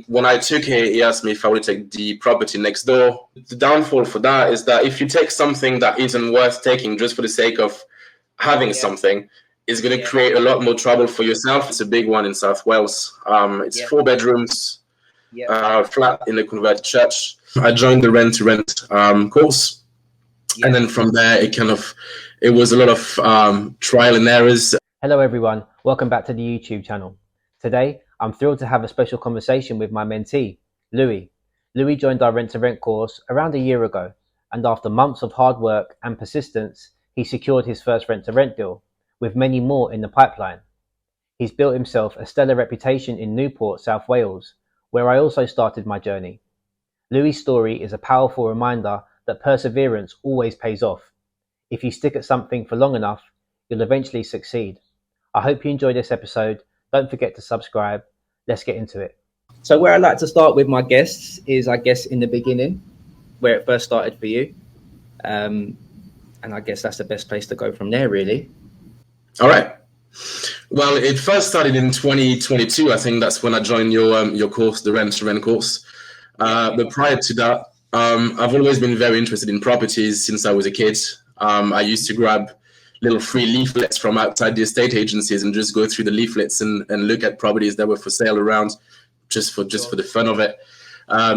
When I took it, he asked me if I would take the property next door. The downfall for that is that if you take something that isn't worth taking just for the sake of having something, it's going to create a lot more trouble for yourself. It's a big one in South Wales. It's 4 bedrooms, flat in a converted church. I joined the rent-to-rent course. And then from there, it was a lot of trial and errors. Hello everyone, welcome back to the YouTube channel. Today, I'm thrilled to have a special conversation with my mentee, Louis. Louis joined our rent-to-rent course around a year ago, and after months of hard work and persistence, he secured his first rent-to-rent deal, with many more in the pipeline. He's built himself a stellar reputation in Newport, South Wales, where I also started my journey. Louis' story is a powerful reminder that perseverance always pays off. If you stick at something for long enough, you'll eventually succeed. I hope you enjoyed this episode. Don't forget to subscribe. Let's get into it. So where I like to start with my guests is, I guess, in the beginning, where it first started for you. And I guess that's the best place to go from there, really. All right. Well, it first started in 2022. I think that's when I joined your course, the rent-to-rent course. But prior to that, I've always been very interested in properties since I was a kid. I used to grab little free leaflets from outside the estate agencies and just go through the leaflets and look at properties that were for sale around, just for the fun of it.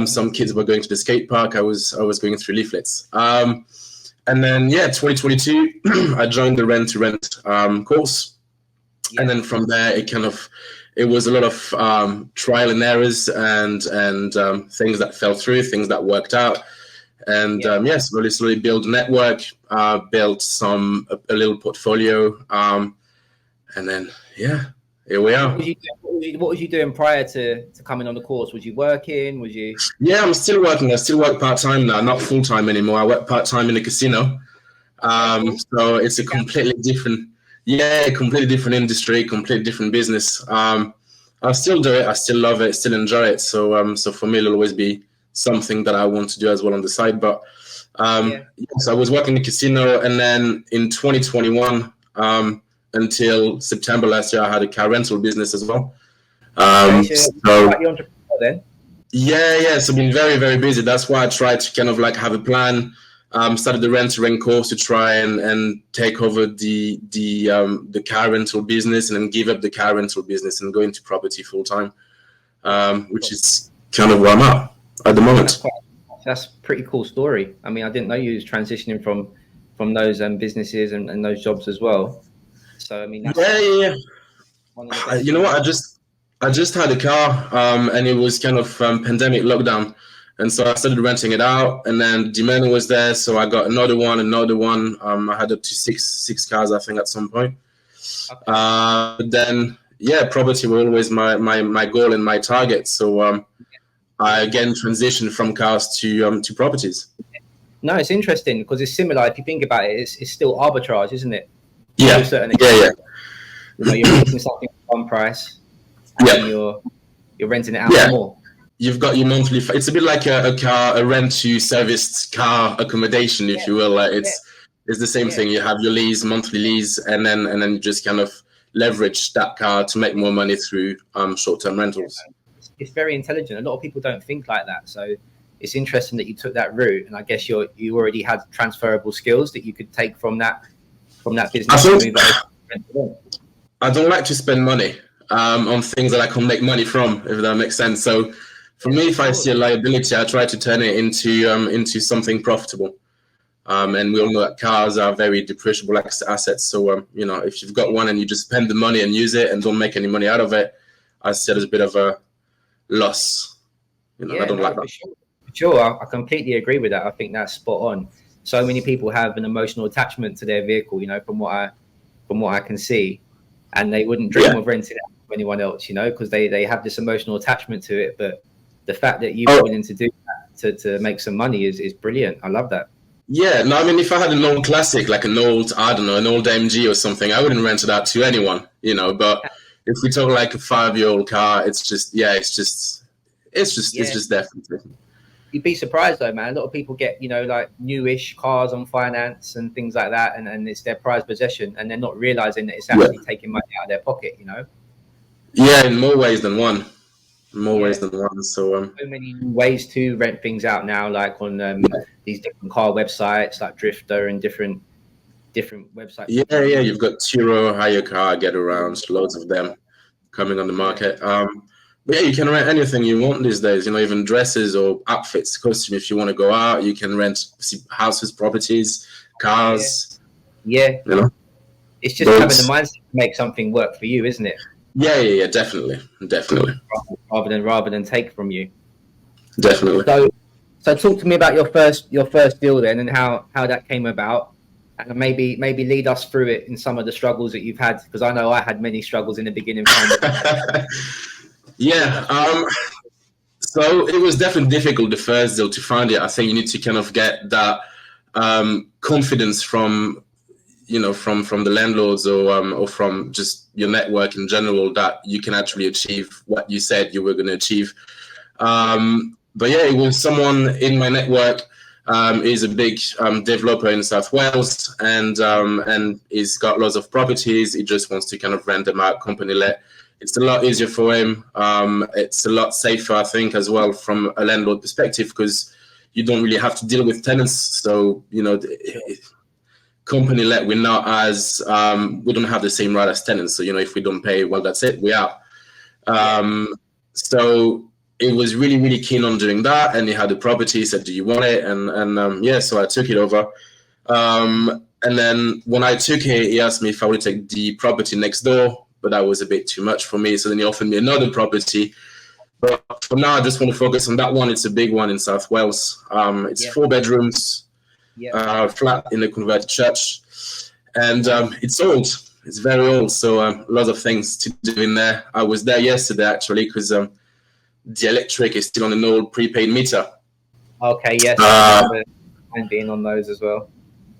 Some kids were going to the skate park. I was going through leaflets. And then 2022, I joined the rent-to-rent course. And then from there, it was a lot of trial and errors and things that fell through, things that worked out. And slowly build a network, built a little portfolio, and then here we are. What was you doing prior to coming on the course? Was you working? Yeah, I'm still working. I still work part-time now, not full-time anymore. I work part-time in a casino. So it's a completely different industry, completely different business. I still do it. I still love it. Still enjoy it. So for me, it'll always be something that I want to do as well on the side. But so I was working in the casino, and then in 2021 until September last year, I had a car rental business as well. Like the entrepreneur then? So I've been very, very busy. That's why I tried to have a plan. Started the rent-to-rent course to try and take over the car rental business, and then give up the car rental business and go into property full time, which is kind of where I'm at the moment. That's a pretty cool story. I mean, I didn't know you was transitioning from those businesses and those jobs as well. So I mean, that's You know what? I just had a car, and it was kind of pandemic lockdown. And so I started renting it out, and then demand was there. So I got another one. I had up to six cars, I think, at some point. Okay. But then, property was always my goal and my target. So I again transitioned from cars to properties. No, it's interesting because it's similar. If you think about it, it's still arbitrage, isn't it? Yeah. To a certain extent. You know, you're making something for one price, and then you're renting it out for more. You've got your monthly. It's a bit like a rent-to-serviced car accommodation, if you will. It's the same thing. You have your monthly lease, and then you just kind of leverage that car to make more money through short-term rentals. It's very intelligent. A lot of people don't think like that. So it's interesting that you took that route, and I guess you already had transferable skills that you could take from that business. I don't like to spend money on things that I can make money from, if that makes sense. So for me, if I see a liability, I try to turn it into something profitable. And we all know that cars are very depreciable assets. So if you've got one and you just spend the money and use it and don't make any money out of it, I see it as a bit of a loss. I don't like that. For sure, I completely agree with that. I think that's spot on. So many people have an emotional attachment to their vehicle, from what I can see, and they wouldn't dream of renting it to anyone else, because they have this emotional attachment to it. But the fact that you were willing to do that to make some money is brilliant. I love that. Yeah, no, I mean, if I had an old classic, like an old AMG or something, I wouldn't rent it out to anyone, But if we talk like a 5-year-old car, it's just definitely. You'd be surprised though, man. A lot of people get, like newish cars on finance and things like that, and it's their prized possession, and they're not realizing that it's actually taking money out of their pocket, Yeah, in more ways than one. more ways than one. So so many ways to rent things out now, like on these different car websites like Drifter and different websites you can yeah, use. you've got Turo, hire car, get around, loads of them coming on the market. But yeah, you can rent anything you want these days. You know, even dresses or outfits, costume. If you want to go out, you can rent houses, properties, Yeah, cars. yeah. You know, It's just having the boats. mindset to make something work for you, isn't it? Yeah, definitely, definitely, Rather than take from you. definitely. So talk to me about your first deal then, and how that came about, and maybe lead us through it in some of the struggles that you've had, because I know I had many struggles in the beginning. Yeah. So it was definitely difficult the first deal to find it. I think you need to kind of get that confidence from from the landlords or from just your network in general that you can actually achieve what you said you were going to achieve. But yeah, it was someone in my network. Is a big developer in South Wales, and he's got lots of properties. He just wants to kind of rent them out, company let. It's a lot easier for him. It's a lot safer, I think, as well from a landlord perspective, because you don't really have to deal with tenants. So company let, we're not as we don't have the same right as tenants. So if we don't pay, well, that's it, we're out. So it was really, really keen on doing that, and he had the property. He said, "Do you want it?" And yeah, so I took it over. And then when I took it, he asked me if I would take the property next door, but that was a bit too much for me. So then he offered me another property. But for now, I just want to focus on that one. It's a big one in South Wales. It's 4 bedrooms, flat in a converted church, and it's old. It's very old, so lots of things to do in there. I was there yesterday actually because the electric is still on an old prepaid meter. Okay, yes, I remember being on those as well.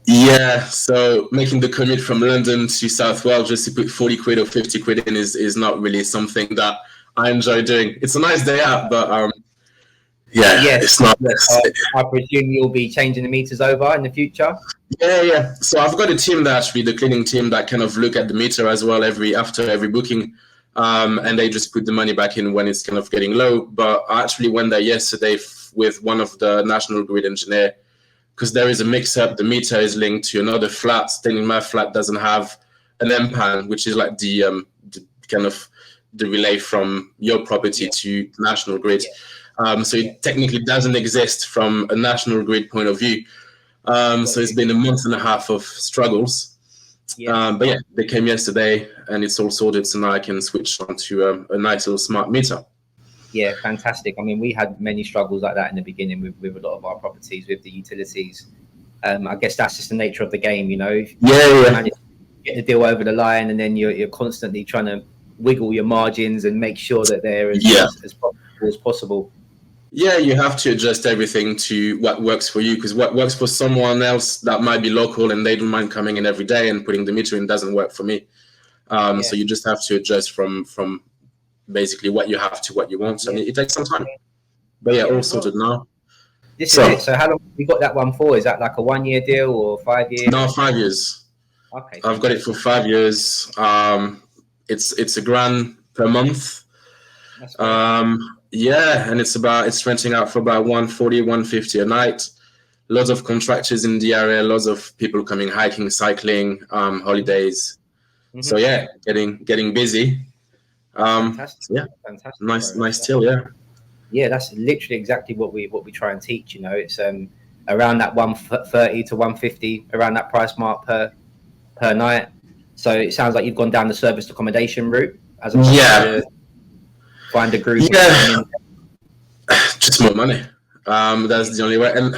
Yeah, so making the commute from London to South Wales just to put 40 quid or 50 quid in is not really something that I enjoy doing. It's a nice day out, but Yes, it's not. I presume you'll be changing the meters over in the future. Yeah. So I've got a team that actually, the cleaning team, that kind of look at the meter as well after every booking, and they just put the money back in when it's kind of getting low. But I actually went there yesterday with one of the National Grid engineer, because there is a mix-up. The meter is linked to another flat. Then in my flat doesn't have an M-pan, which is like the kind of the relay from your property to National Grid. So it technically doesn't exist from a National Grid point of view. So it's been a month and a half of struggles. But yeah, they came yesterday and it's all sorted. So now I can switch on to a nice little smart meter. Yeah, fantastic. I mean, we had many struggles like that in the beginning with a lot of our properties, with the utilities. I guess that's just the nature of the game, you know. Manage to get the deal over the line, and then you're constantly trying to wiggle your margins and make sure that they're as profitable as possible. Yeah, you have to adjust everything to what works for you, because what works for someone else that might be local and they don't mind coming in every day and putting the meter in doesn't work for me. So you just have to adjust from basically what you have to what you want. So it takes some time. But yeah, all sorted now. This is it. So how long have you got that one for? Is that like a 1 year deal or 5 years? No, 5 years. Okay. I've got it for 5 years. It's £1,000 per month. That's great. Yeah, and it's renting out for about 140, 150 a night. Lots of contractors in the area, lots of people coming hiking, cycling, holidays. So yeah, getting busy. Fantastic. Yeah, fantastic. Nice deal. Yeah. Yeah, that's literally exactly what we try and teach. You know, it's around that 130 to 150, around that price mark per night. So it sounds like you've gone down the serviced accommodation route as opposed to find a group. Yeah, just more money. That's the only way. And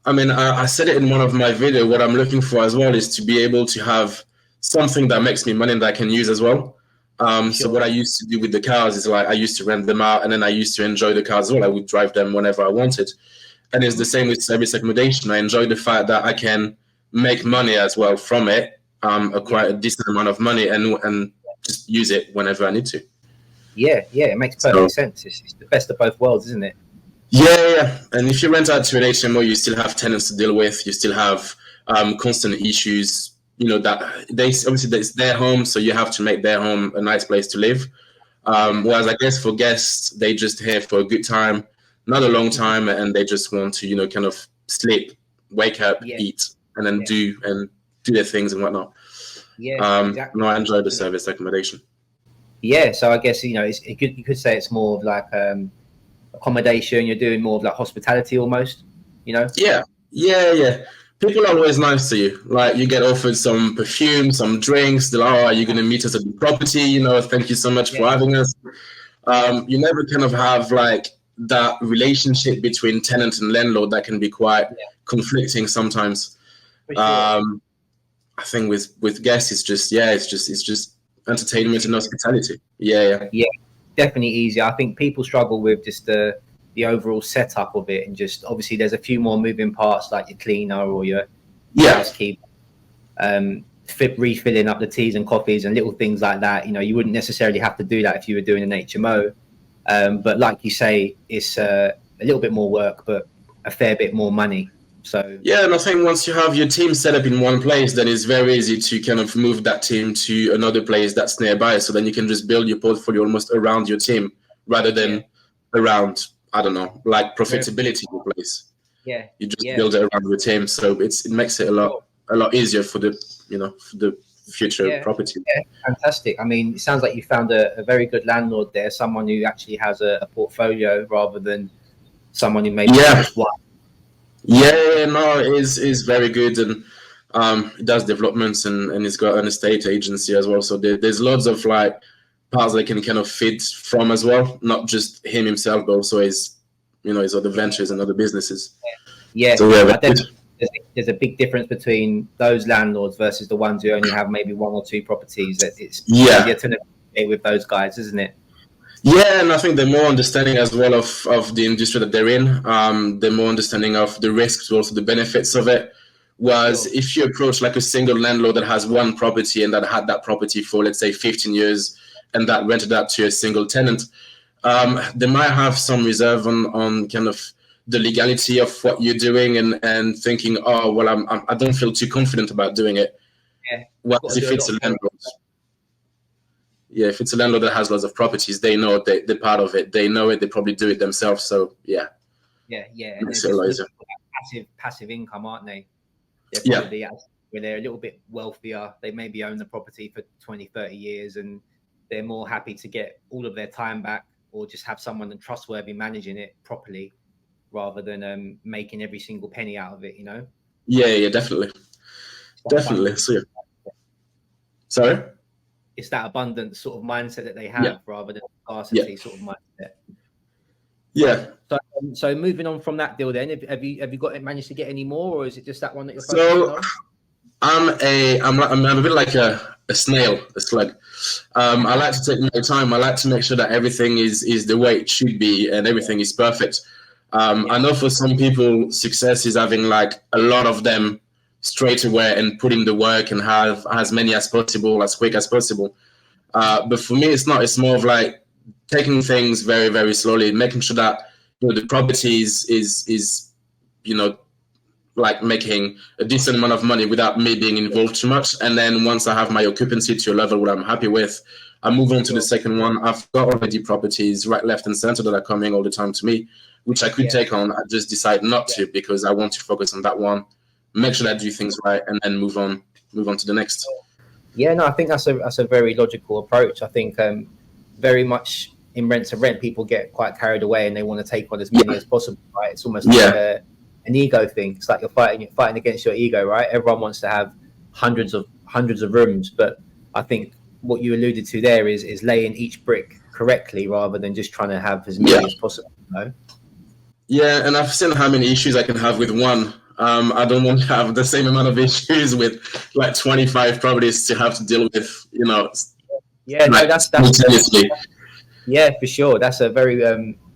I mean, I said it in one of my videos. What I'm looking for as well is to be able to have something that makes me money that I can use as well. So what I used to do with the cars is like I used to rent them out, and then I used to enjoy the cars as well. I would drive them whenever I wanted. And it's the same with service accommodation. I enjoy the fact that I can make money as well from it, acquire a decent amount of money, and just use it whenever I need to. Yeah, it makes perfect sense. It's the best of both worlds, isn't it? Yeah. And if you rent out to an HMO, you still have tenants to deal with. You still have constant issues. You know that they obviously it's their home, so you have to make their home a nice place to live. Whereas I guess for guests, they just here for a good time, not a long time, and they just want to, kind of sleep, wake up, Yeah, eat, and then yeah, do their things and whatnot. yeah, exactly. No, I enjoy the service accommodation. Yeah, so I guess you could say it's more of like accommodation. You're doing more of like hospitality almost. Yeah, yeah. People are always nice to you. Like you get offered some perfume, some drinks. They're like, "Oh, are you going to meet us at the property? Thank you so much for Yeah, having us." You never kind of have like that relationship between tenant and landlord that can be quite yeah, conflicting sometimes. for sure. I think with guests, it's just entertainment and hospitality. Yeah. Yeah, definitely easier. I think people struggle with just the overall setup of it, and just obviously there's a few more moving parts like your cleaner or your Yeah. housekeeper, refilling up the teas and coffees and little things like that. You wouldn't necessarily have to do that if you were doing an HMO, but like you say, it's a little bit more work, but a fair bit more money. So Yeah, and I think once you have your team set up in one place, then it's very easy to kind of move that team to another place that's nearby. So then you can just build your portfolio almost around your team rather than around, I don't know, like profitability of the place. yeah, You just yeah, build it around your team. So it makes it a lot easier for the future yeah, property. yeah, fantastic. I mean, it sounds like you found a very good landlord there, someone who actually has a portfolio rather than someone who maybe just one. Yeah, no, is very good, and he does developments, and he's got an estate agency as well. So there's lots of like parts that can kind of fit from as well, not just him himself, but also his other ventures and other businesses. Yeah, So yeah, there's a big difference between those landlords versus the ones who only have maybe one or two properties. That it's easier to negotiate with those guys, isn't it? Yeah, and I think they're more understanding as well of the industry that they're in. They're more understanding of the risks, but also the benefits of it. Whereas if you approach like a single landlord that has one property and that had that property for, let's say, 15 years and that rented out to a single tenant, they might have some reserve on kind of the legality of what you're doing and thinking, oh, well, I don't feel too confident about doing it. Yeah. Whereas if it's a landlord, if it's a landlord that has lots of properties, they know they're part of it. They know it. They probably do it themselves. So yeah. And they're just looking for that passive income, aren't they? They're probably when they're a little bit wealthier, they maybe own the property for 20, 30 years, and they're more happy to get all of their time back or just have someone trustworthy managing it properly rather than making every single penny out of it, Yeah, definitely. So, yeah. Sorry? It's that abundant sort of mindset that they have rather than scarcity sort of mindset. Yeah. So moving on from that deal, then have you managed to get any more, or is it just that one that you're focusing on? I'm a bit like a snail, a slug. I like to take my time. I like to make sure that everything is the way it should be and everything is perfect. I know for some people, success is having like a lot of them straight away and put in the work and have as many as possible, as quick as possible. But for me, it's not. It's more of like taking things very, very slowly, making sure that the property is like making a decent amount of money without me being involved too much. And then once I have my occupancy to a level where I'm happy with, I move on to the second one. I've got already properties right, left, and center that are coming all the time to me, which I could take on. I just decide not to because I want to focus on that one, make sure that I do things right, and then move on to the next. Yeah, no, I think that's a very logical approach. I think very much in rent to rent, people get quite carried away and they want to take on as many as possible. Right? It's almost like an ego thing. It's like you're fighting against your ego, right? Everyone wants to have hundreds of rooms, but I think what you alluded to there is laying each brick correctly rather than just trying to have as many as possible. Yeah, and I've seen how many issues I can have with one. I don't want to have the same amount of issues with like 25 properties to have to deal with. Yeah, no, that's yeah, for sure. That's a very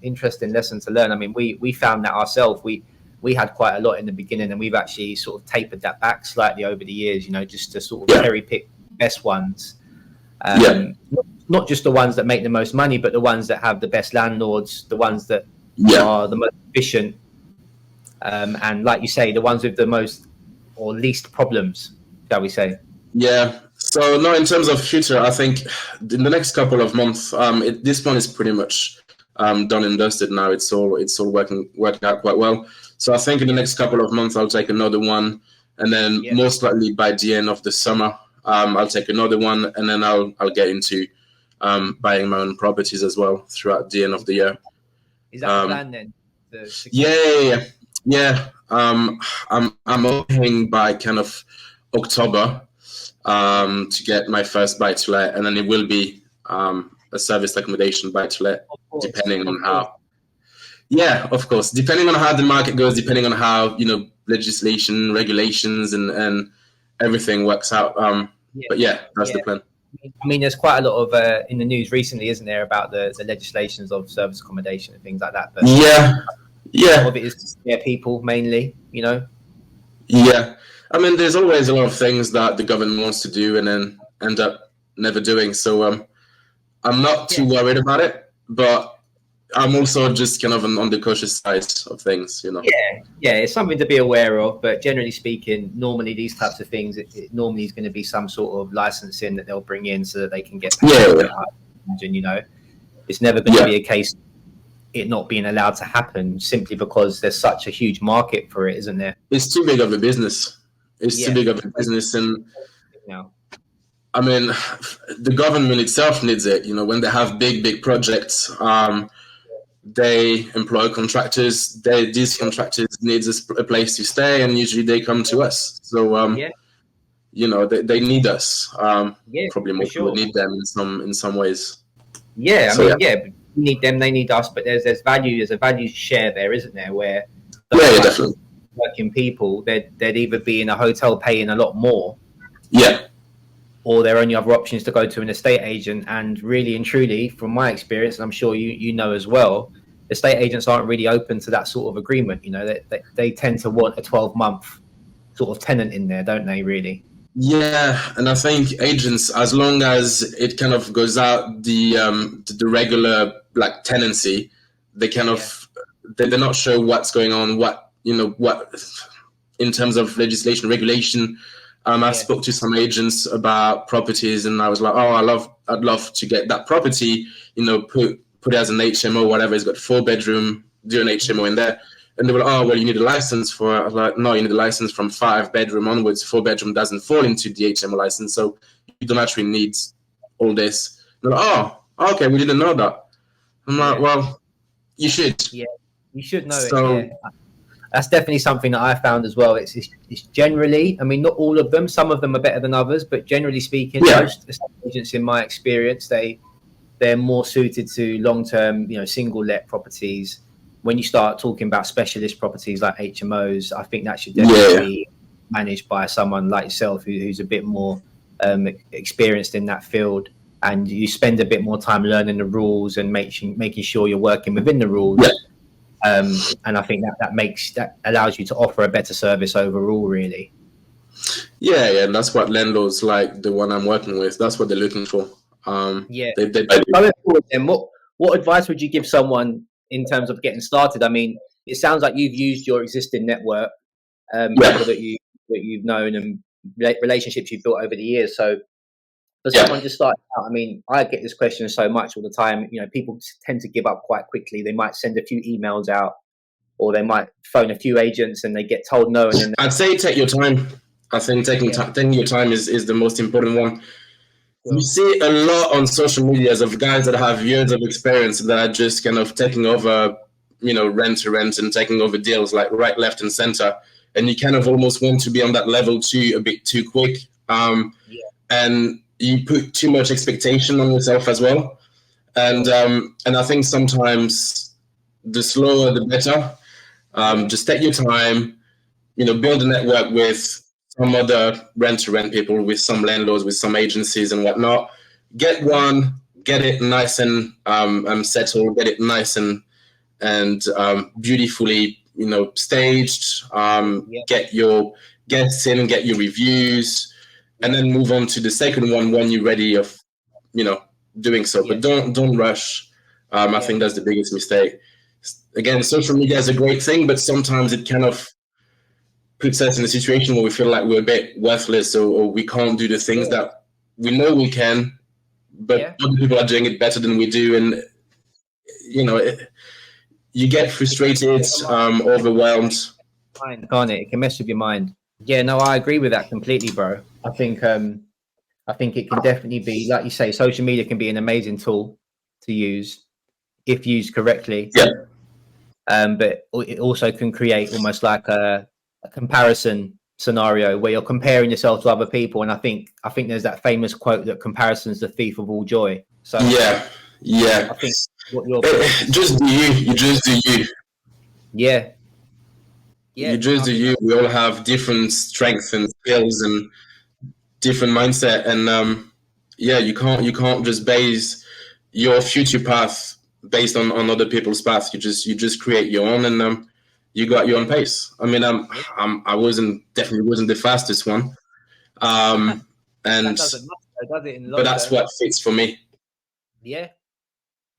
interesting lesson to learn. I mean, we found that ourselves. We had quite a lot in the beginning, and we've actually sort of tapered that back slightly over the years, just to sort of cherry pick the best ones. Not just the ones that make the most money, but the ones that have the best landlords, the ones that are the most efficient. And like you say, the ones with the most or least problems, shall we say. Yeah. So no, in terms of future, I think in the next couple of months, this one is pretty much done and dusted now. It's all working out quite well. So I think in the next couple of months, I'll take another one, and then Yeah. most likely by the end of the summer, I'll take another one, and then I'll get into buying my own properties as well throughout the end of the year. Is that the Um, plan then? yeah, yeah, yeah. Yeah. I'm hoping by kind of October to get my first buy to let, and then it will be a service accommodation buy to let, Of course, depending of on course. how. Yeah, of course, depending on how the market goes, depending on how legislation, regulations, and everything works out. Yeah, But yeah, that's the yeah. plan. I mean, there's quite a lot of in the news recently, isn't there, about the legislations of service accommodation and things like that. But Yeah, a lot of yeah, it is to scare people mainly, you know. yeah. I mean, there's always a lot of things that the government wants to do and then end up never doing. So I'm not Yeah, too worried about it, but I'm also just kind of on the cautious side of things, you know. yeah, it's something to be aware of. But generally speaking, normally these types of things, it normally is going to be some sort of licensing that they'll bring in so that they can get paid a Yeah, little yeah, bit higher. And you know, it's never going to yeah. be a case of it not being allowed to happen simply because there's such a huge market for it, isn't there? It's too big of a business. It's too Yeah. big of a business, and Now, I mean, the government itself needs it. You know, when they have big projects, they employ contractors. These contractors needs a place to stay, and usually they come to us. So, yeah, they need us. yeah, Probably for more people sure. need them in some ways. Yeah, I So yeah, mean, yeah, we need them, they need us, but there's a value share there, isn't there? Where those yeah, yeah, types of definitely. working people, they'd either be in a hotel paying a lot more, Yeah, or their only other option is to go to an estate agent. And really and truly, from my experience, and I'm sure you know as well, estate agents aren't really open to that sort of agreement. You know, they tend to want a 12-month sort of tenant in there, don't they? Really? yeah, and I think agents, as long as it kind of goes out the regular like tenancy, they kind Yeah, of they're not sure what's going on, what in terms of legislation regulation. I yeah, spoke to some agents about properties, and I was like, oh, I'd love to get that property, put it as an HMO, whatever. It's got 4 bedroom, do an HMO in there. And they were like, oh, well, you need a license for it. I was like, no, you need a license from 5 bedroom onwards. 4 bedroom doesn't fall into the HMO license. So you don't actually need all this. And they're like, oh, okay, we didn't know that. I'm like, yeah, well, you should. yeah. You should know it. So, Yeah, that's definitely something that I found as well. It's generally, I mean, not all of them. Some of them are better than others, but generally speaking, yeah, most estate agents, in my experience, they're more suited to long term, single let properties. When you start talking about specialist properties like HMOs, I think that should definitely yeah, be managed by someone like yourself who's a bit more experienced in that field, and you spend a bit more time learning the rules and making sure you're working within the yeah. rules. And I think that allows you to offer a better service overall, really. Yeah, and that's what landlords like the one I'm working with. That's what they're looking for. Yeah. They So going forward, then, what advice would you give someone in terms of getting started? I mean, it sounds like you've used your existing network, yeah, people that you've known and relationships you've built over the years. So for yeah. someone just starting out, I mean, I get this question so much all the time. People tend to give up quite quickly. They might send a few emails out, or they might phone a few agents and they get told no, and then I'd say take your time. I think yeah, taking your time is the most important one. You sure, see a lot on social medias of guys that have years of experience that are just kind of taking over, rent to rent and taking over deals like right, left, and center. And you kind of almost want to be on that level too, a bit too quick. yeah, And you put too much expectation on yourself as well. And sure, and I think sometimes the slower the better. yeah, Just take your time, build a network with some other rent-to-rent people, with some landlords, with some agencies and whatnot. Get one, get it nice and settled, get it nice and beautifully, staged. yeah, Get your guests in, get your reviews, and yeah, then move on to the second one when you're ready of, you know, doing so. yeah, But don't rush. I yeah, think that's the biggest mistake. Again, social media is a great thing, but sometimes it kind of puts us in a situation where we feel like we're a bit worthless, or we can't do the things that we know we can, but other people are doing it better than we do. And, you know, you get frustrated, overwhelmed. Can't it? It can mess with your mind. Yeah, no, I agree with that completely, bro. I think it can definitely be, like you say, social media can be an amazing tool to use if used correctly. Yeah. But it also can create almost like a comparison scenario where you're comparing yourself to other people. And I think there's that famous quote that comparison's the thief of all joy. So yeah. I think what you're just do you. You just do you. Yeah. You just do you. We all have different strengths and skills and different mindset, and you can't just base your future path based on other people's paths. You just create your own, and you got your own pace. I mean, I definitely wasn't the fastest one, and that doesn't matter, does it, in the but that's what fits for me. Yeah,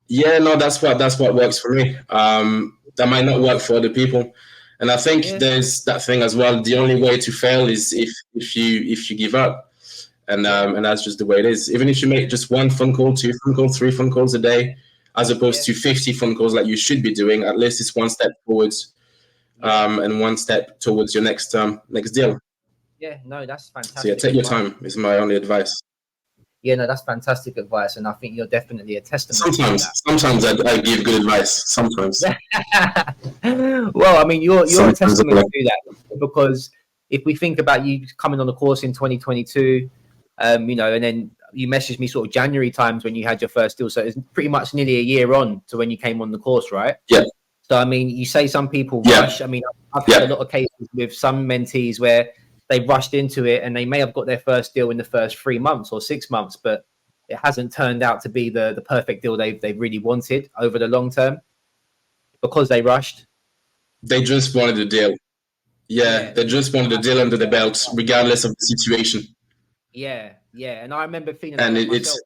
no, that's what works for me. That might not work for other people, and I think there's that thing as well. The only way to fail is if you give up, and that's just the way it is. Even if you make just one phone call, 2 phone calls, 3 phone calls a day, as opposed to 50 phone calls like you should be doing, at least it's one step forwards, and one step towards your next deal. Yeah, no, that's fantastic. So take your time is my only advice. Yeah, no, that's fantastic advice, and I think you're definitely a testament. Sometimes I give good advice. Sometimes. Well, I mean, you're a testament to that, because if we think about you coming on the course in 2022, and then you messaged me sort of January times when you had your first deal, so it's pretty much nearly a year on to when you came on the course, right? Yeah. So I mean, you say some people rush. I mean, I've had a lot of cases with some mentees where they rushed into it and they may have got their first deal in the first 3 months or 6 months, but it hasn't turned out to be the perfect deal they really wanted over the long term because they rushed. They just wanted a deal. Yeah, they just wanted a deal under the belt, regardless of the situation. Yeah, and I remember feeling and like myself.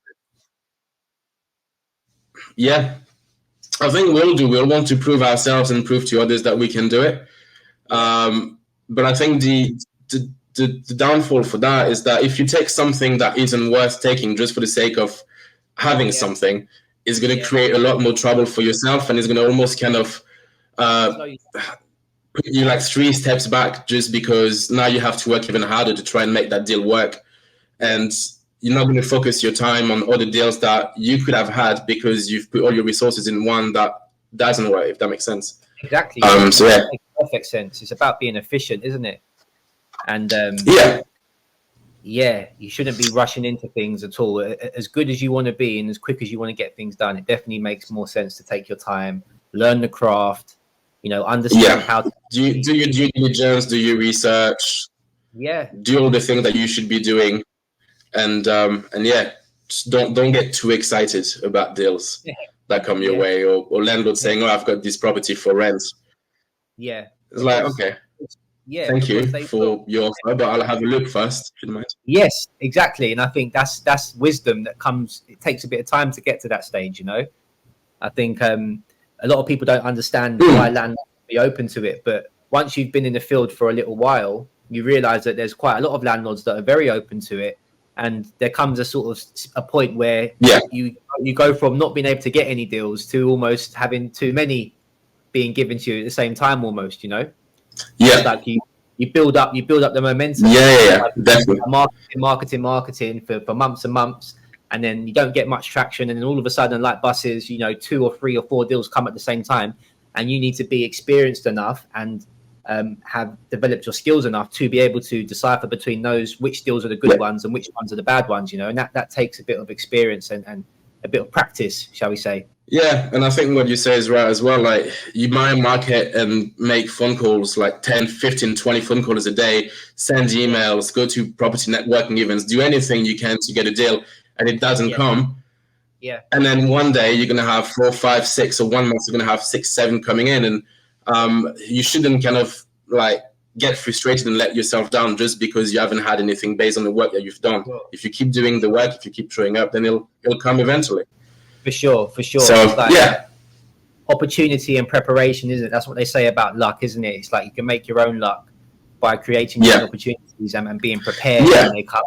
I think we'll want to prove ourselves and prove to others that we can do it. But I think the downfall for that is that if you take something that isn't worth taking just for the sake of having something, it's going to create a lot more trouble for yourself, and it's going to almost kind of put you like 3 steps back, just because now you have to work even harder to try and make that deal work. And you're not going to focus your time on other deals that you could have had because you've put all your resources in one that doesn't work, if that makes sense. Exactly. So it makes perfect sense. It's about being efficient, isn't it? And you shouldn't be rushing into things at all. As good as you want to be and as quick as you want to get things done, it definitely makes more sense to take your time, learn the craft, understand how to do your due diligence, do your research, do all the things that you should be doing, and just don't get too excited about deals that come your way, or landlord saying, "Oh, I've got this property for rent." Yeah, it's like, okay, thank you for your offer, but I'll have a look first, if you don't mind. Yes, exactly, and I think that's wisdom that comes. It takes a bit of time to get to that stage, I think a lot of people don't understand why landlords be open to it, but once you've been in the field for a little while, you realize that there's quite a lot of landlords that are very open to it, and there comes a sort of a point where you go from not being able to get any deals to almost having too many being given to you at the same time, almost. It's like you build up the momentum. Definitely. Marketing for months and months, and then you don't get much traction, and then all of a sudden, like buses, 2 or 3 or 4 deals come at the same time, and you need to be experienced enough and have developed your skills enough to be able to decipher between those, which deals are the good ones and which ones are the bad ones, and that takes a bit of experience and a bit of practice, shall we say. Yeah, and I think what you say is right as well. Like, you might market and make phone calls, like 10, 15, 20 phone calls a day, send emails, go to property networking events, do anything you can to get a deal, and it doesn't come. Yeah. And then one day you're going to have 4, 5, 6, or 1 month you're going to have 6, 7 coming in. And you shouldn't kind of like get frustrated and let yourself down just because you haven't had anything based on the work that you've done. If you keep doing the work, if you keep showing up, then it'll come eventually. For sure. So, opportunity and preparation, isn't it? That's what they say about luck, isn't it? It's like you can make your own luck. by creating these opportunities and being prepared when they come.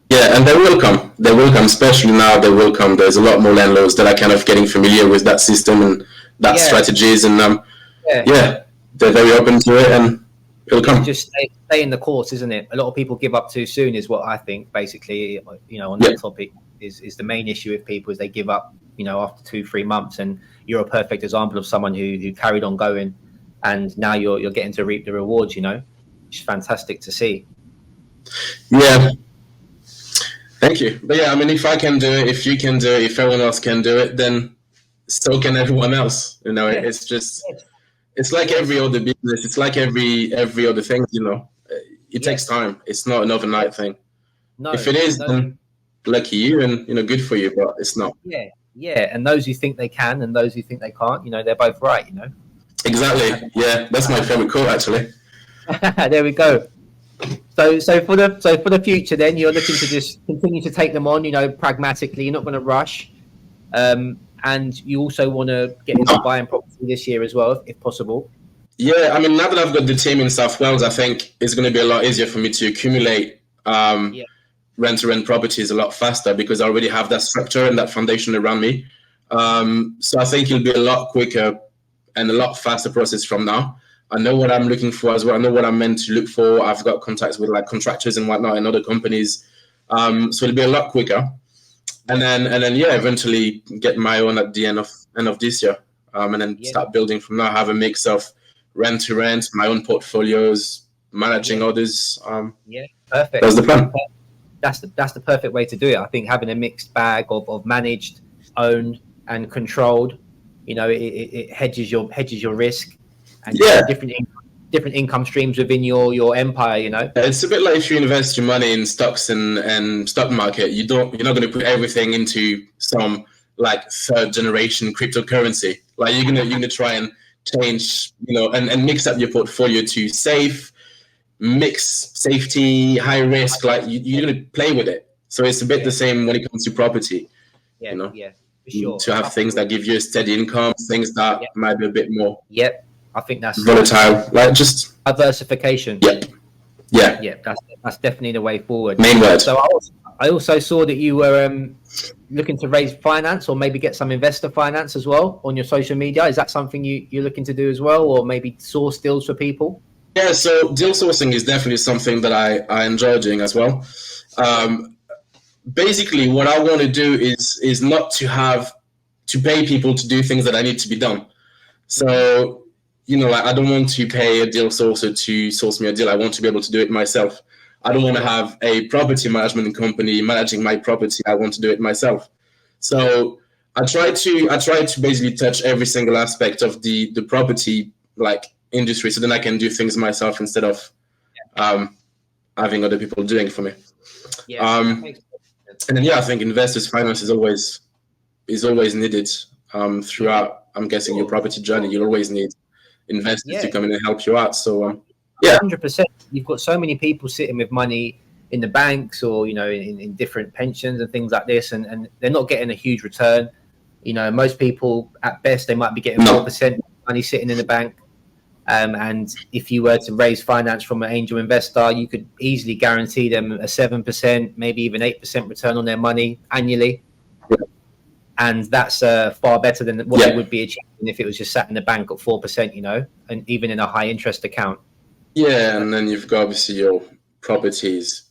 Yeah, and they will come. They will come, especially now. They will come. There's a lot more landlords that are kind of getting familiar with that system and that strategies, and they're very open to it, and it'll come. Just stay in the course, isn't it? A lot of people give up too soon, is what I think. Basically, on that topic is the main issue with people is they give up, after 2-3 months. And you're a perfect example of someone who carried on going, and now you're getting to reap the rewards. Which is fantastic to see. Yeah. Thank you. But yeah, I mean, if I can do it, if you can do it, if everyone else can do it, then so can everyone else. It's just, it's like every other business. It's like every other thing. It takes time. It's not an overnight thing. No, if it is, then lucky you, and good for you. But it's not. Yeah. And those who think they can, and those who think they can't, they're both right. Exactly. Yeah, that's my favorite quote, actually. There we go. So for the future, then you're looking to just continue to take them on, pragmatically. You're not going to rush, and you also want to get into buying property this year as well, if possible. Yeah, I mean, now that I've got the team in South Wales, I think it's going to be a lot easier for me to accumulate rent-to-rent properties a lot faster, because I already have that structure and that foundation around me. So I think it'll be a lot quicker and a lot faster process from now. I know what I'm looking for as well. I know what I'm meant to look for. I've got contacts with like contractors and whatnot and other companies. So it'll be a lot quicker. And then eventually get my own at the end of this year. And then start building from now. Have a mix of rent to rent, my own portfolios, managing others. Perfect. That's the plan. That's the perfect way to do it. I think having a mixed bag of managed, owned, and controlled, it hedges your risk. And different income streams within your empire. It's a bit like if you invest your money in stocks and stock market, you're not going to put everything into some like third generation cryptocurrency. Like you're gonna try and change, and mix up your portfolio to safe, mix safety, high risk. Like you're gonna play with it. So it's a bit the same when it comes to property. Yeah, for sure. To have things that give you a steady income, things that might be a bit more. I think that's volatile, like just diversification. Yeah. That's definitely the way forward. Main word. So I also saw that you were looking to raise finance, or maybe get some investor finance as well on your social media. Is that something you're looking to do as well, or maybe source deals for people? Yeah, so deal sourcing is definitely something that I enjoy doing as well. Basically, what I want to do is not to have to pay people to do things that I need to be done. So I don't want to pay a deal sourcer to source me a deal. I want to be able to do it myself. I don't want to have a property management company managing my property. I want to do it myself. So I try to basically touch every single aspect of the property like industry, so then I can do things myself instead of having other people doing it for me. And then I think investors finance is always needed throughout. I'm guessing your property journey. You'll always need investors to come in and help you out. So 100%. You've got so many people sitting with money in the banks, or in different pensions and things like this, and they're not getting a huge return. Most people at best they might be getting 4% money sitting in the bank. And if you were to raise finance from an angel investor, you could easily guarantee them a 7%, maybe even 8% return on their money annually. And that's far better than what they would be achieving if it was just sat in the bank at 4%, and even in a high interest account. Yeah, and then you've got obviously your properties,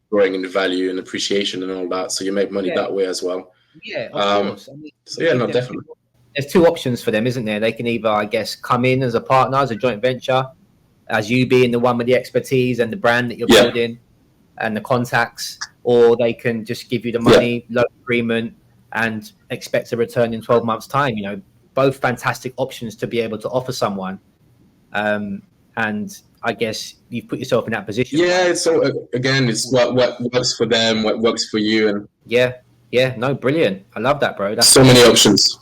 growing in value and appreciation and all that. So you make money that way as well. Yeah, of course. Definitely. There's two options for them, isn't there? They can either, I guess, come in as a partner, as a joint venture, as you being the one with the expertise and the brand that you're building and the contacts, or they can just give you the money, loan agreement, and expect a return in 12 months' time. Both fantastic options to be able to offer someone. And I guess you've put yourself in that position. Yeah, so again, it's what works for them, what works for you. And no, brilliant. I love that, bro. That's so many options.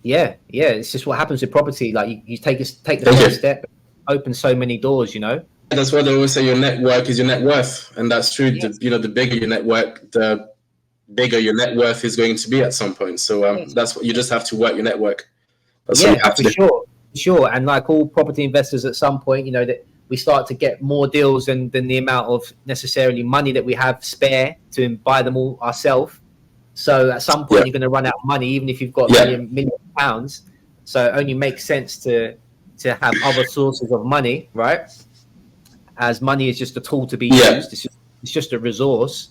Yeah. It's just what happens with property. Like you take the first step, open so many doors, That's why they always say your network is your net worth. And that's true. Yeah. The bigger your network, the bigger your net worth is going to be at some point. So that's what you just have to work your network. That's what you have to do. Sure. And like all property investors at some point, that we start to get more deals than the amount of necessarily money that we have spare to buy them all ourselves. So at some point, you're going to run out of money, even if you've got million pounds. So it only makes sense to have other sources of money, right? As money is just a tool to be used. It's just a resource.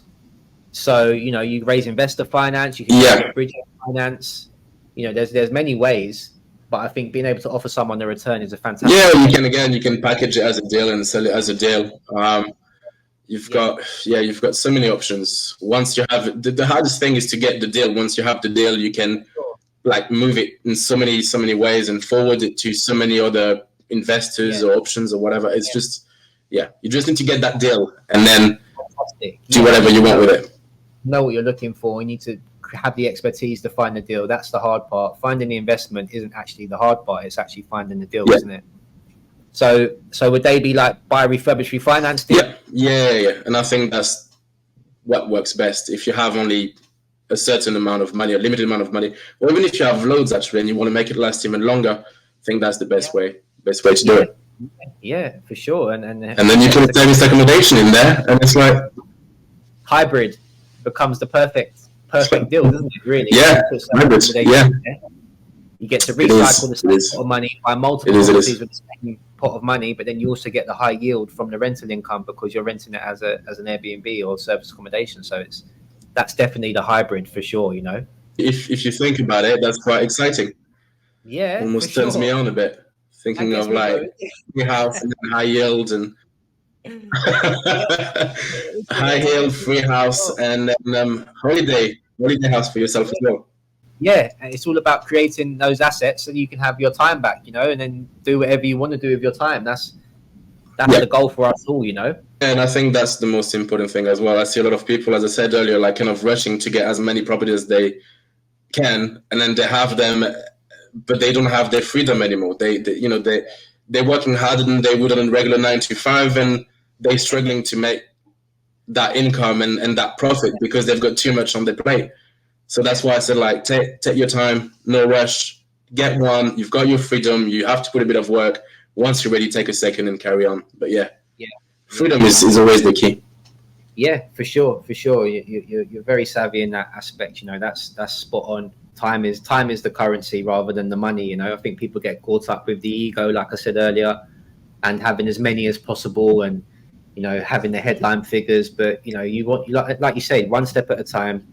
So, you raise investor finance, you can get bridge finance. There's many ways, but I think being able to offer someone a return is a fantastic. Yeah, you can package it as a deal and sell it as a deal. You've got so many options. Once you have the hardest thing is to get the deal. Once you have the deal, you can like move it in so many ways and forward it to so many other investors or options or whatever. It's just you just need to get that deal and then do whatever you want with it. Know what you're looking for. You need to have the expertise to find the deal. That's the hard part. Finding the investment isn't actually the hard part. It's actually finding the deal, isn't it? So would they be like buy, refurbish, refinance deal? Yeah. And I think that's what works best. If you have only a certain amount of money, a limited amount of money, or even if you have loads actually and you want to make it last even longer, I think that's the best way to do it. Yeah, for sure. And then you can service accommodation in there, and it's like hybrid becomes the perfect deal, doesn't it? Really? Hybrid. Yeah. You get to recycle the same pot of money, buy multiple properties with the same pot of money, but then you also get the high yield from the rental income because you're renting it as an Airbnb or service accommodation. So that's definitely the hybrid for sure. If you think about it, that's quite exciting. Yeah, almost turns me on a bit. Thinking of like free house and then high yield and high yield, free house, and then holiday house for yourself as well. Yeah, and it's all about creating those assets so you can have your time back, and then do whatever you want to do with your time. That's the goal for us all, And I think that's the most important thing as well. I see a lot of people, as I said earlier, like kind of rushing to get as many properties as they can, and then they have them, but they don't have their freedom anymore. They're working harder than they would on a regular 9 to 5, and they're struggling to make that income and that profit because they've got too much on their plate. So that's why I said, like, take your time, no rush, get one. You've got your freedom. You have to put a bit of work. Once you're ready, take a second and carry on. But freedom is always the key. Yeah, for sure. You're very savvy in that aspect. That's spot on. Time is the currency rather than the money. I think people get caught up with the ego, like I said earlier, and having as many as possible, and having the headline figures. But you want, like you say, one step at a time,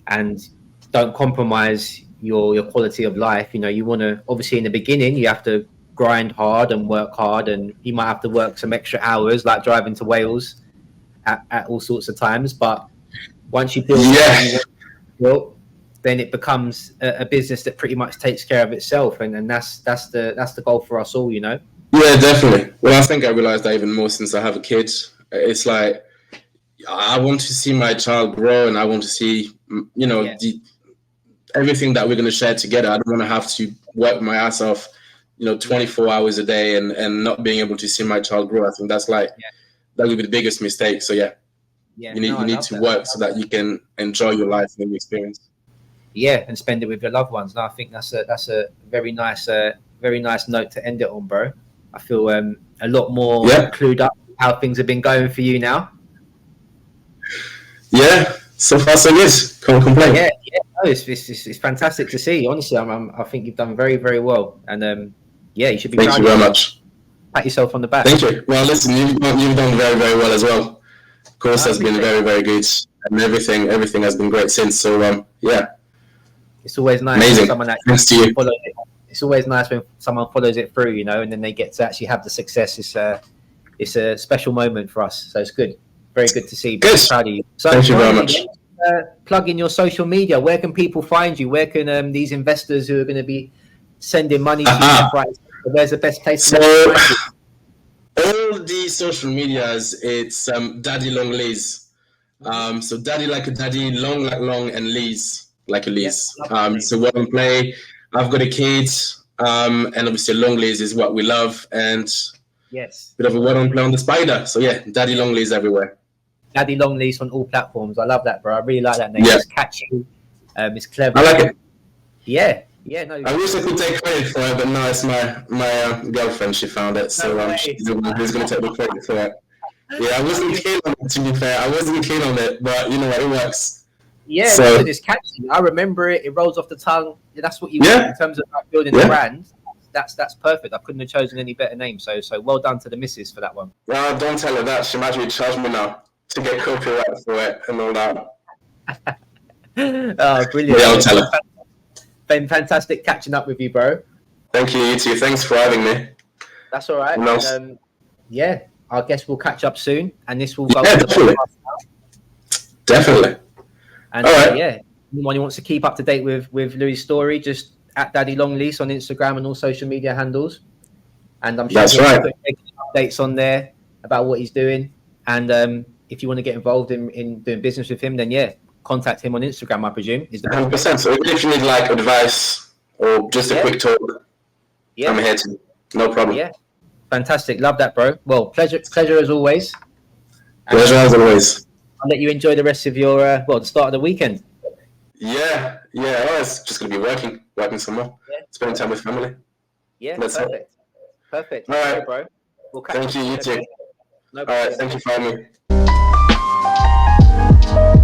and don't compromise your quality of life. You want to, obviously in the beginning you have to grind hard and work hard, and you might have to work some extra hours, like driving to Wales at all sorts of times. But once you build then it becomes a business that pretty much takes care of itself, and that's the goal for us all. Yeah, definitely. Well, I think I realized that even more since I have a kid. It's like I want to see my child grow, and I want to see everything that we're going to share together. I don't want to have to work my ass off 24 hours a day and not being able to see my child grow. I think that's that would be the biggest mistake. So you need to work so that you can enjoy your life and your experience. Yeah, and spend it with your loved ones. And I think that's a very nice note to end it on, bro. I feel a lot more clued up how things have been going for you now. Yeah, so far so good. Can't complain. Yeah, no, it's fantastic to see. Honestly, I think you've done very, very well, and you should be. Thank you very much. Pat yourself on the back. Thank you. Well, listen, you've done very, very well as well. Of course, has been very, very good, and everything has been great since. So it's always nice. Amazing. Thanks to you. It's always nice when someone follows it through, and then they get to actually have the success. It's a special moment for us, so it's good. Very good to see. Good. Proud of you. So thank you very much. Plug in your social media. Where can people find you? Where can these investors who are going to be sending money to you, where's the best place to find you? All the social medias, it's Daddy Long Lees. So Daddy like a daddy, long like long, and Lees like a Lees. So Word on Play. I've got a kid, and obviously Long Lees is what we love, and bit of a Word on Play on the spider. So Daddy Long Lees everywhere. Daddy Long Lees on all platforms. I love that, bro. I really like that name. It's catchy. It's clever. I like it. Yeah, Yeah, no. I wish I could take credit for it, but no, it's my girlfriend. She found it, so she's the one who's going to take the credit for it. Yeah, I wasn't keen on it, to be fair. I wasn't keen on it, but you know what, it works. Yeah, So, listen, it's catchy. I remember it. It rolls off the tongue. That's what you want in terms of like, building the brand. That's perfect. I couldn't have chosen any better name. So well done to the missus for that one. Well, don't tell her that. She might actually charge me now to get copyright for it and all that. Oh, brilliant. Yeah, I'll tell her. Been fantastic catching up with you, bro. Thank you, you too. Thanks for having me. That's all right. No. And, yeah, I guess we'll catch up soon, and this will go. Definitely. And yeah, anyone who wants to keep up to date with Louis' story, just at Daddy Longlease on Instagram and all social media handles. And I'm sure he'll put updates on there about what he's doing. And if you want to get involved in doing business with him, then yeah, contact him on Instagram, I presume. Is the 100%. So if you need like advice or just a quick talk, I'm here to. No problem. Yeah. Fantastic. Love that, bro. Well, pleasure as always. Pleasure as always. I'll let you enjoy the rest of your the start of the weekend. Yeah. Oh, it's just gonna be working some more. Spending time with family. Yeah, that's perfect. All right, bro. We'll catch thank you. You too. No All right, thank you for having me.